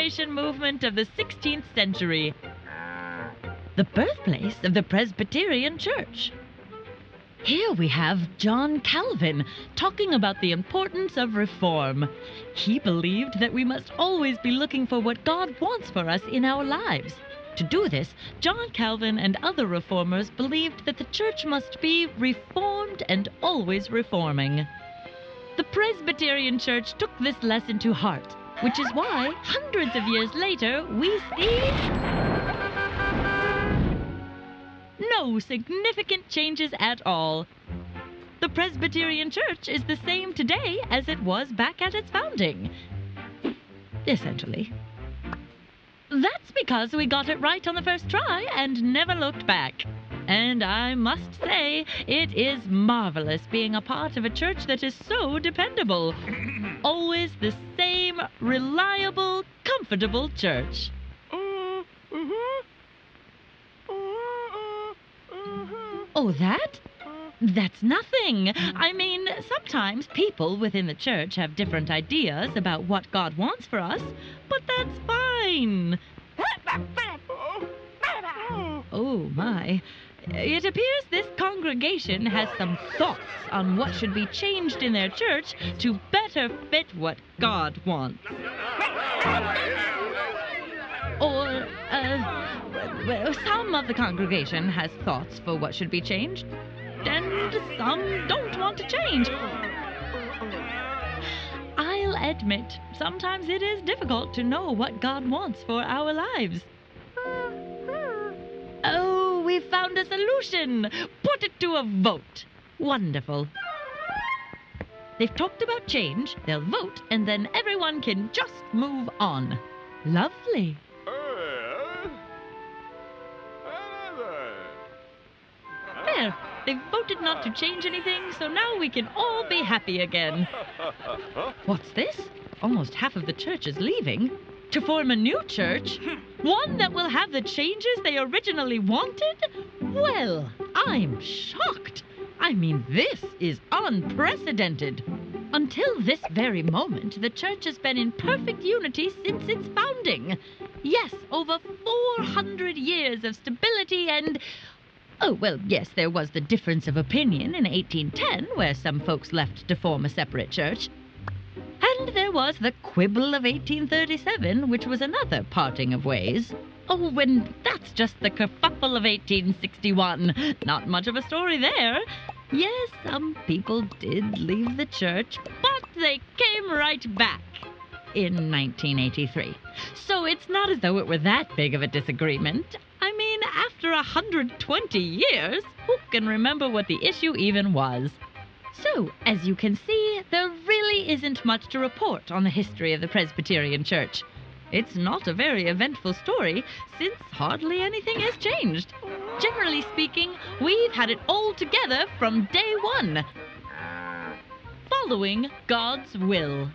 Reformation movement of the 16th century. The birthplace of the Presbyterian Church. Here we have John Calvin talking about the importance of reform. He believed that we must always be looking for what God wants for us in our lives. To do this, John Calvin and other reformers believed that the church must be reformed and always reforming. The Presbyterian Church took this lesson to heart, which is why, hundreds of years later, we see no significant changes at all. The Presbyterian Church is the same today as it was back at its founding. Essentially. That's because we got it right on the first try and never looked back. And I must say, it is marvelous being a part of a church that is so dependable. Always the same reliable, comfortable church. Oh, that? That's nothing. I mean, sometimes people within the church have different ideas about what God wants for us, but that's fine. Oh, my. It appears this congregation has some thoughts on what should be changed in their church to better fit what God wants. Or, well, some of the congregation has thoughts for what should be changed, and some don't want to change. I'll admit, sometimes it is difficult to know what God wants for our lives. Oh, we found a solution! Put it to a vote. Wonderful. They've talked about change, they'll vote, and then everyone can just move on. Lovely. There, they've voted not to change anything, so now we can all be happy again. What's this? Almost half of the church is leaving. To form a new church? One that will have the changes they originally wanted? Well, I'm shocked. I mean, this is unprecedented. Until this very moment, the church has been in perfect unity since its founding. Yes, over 400 years of stability and... Oh, well, yes, there was the difference of opinion in 1810, where some folks left to form a separate church. And there was the quibble of 1837, which was another parting of ways. Oh, and that's just the kerfuffle of 1861. Not much of a story there. Yes, some people did leave the church, but they came right back in 1983. So it's not as though it were that big of a disagreement. I mean, after 120 years, who can remember what the issue even was? So, as you can see, there really isn't much to report on the history of the Presbyterian Church. It's not a very eventful story, since hardly anything has changed. Generally speaking, we've had it all together from day one, following God's will.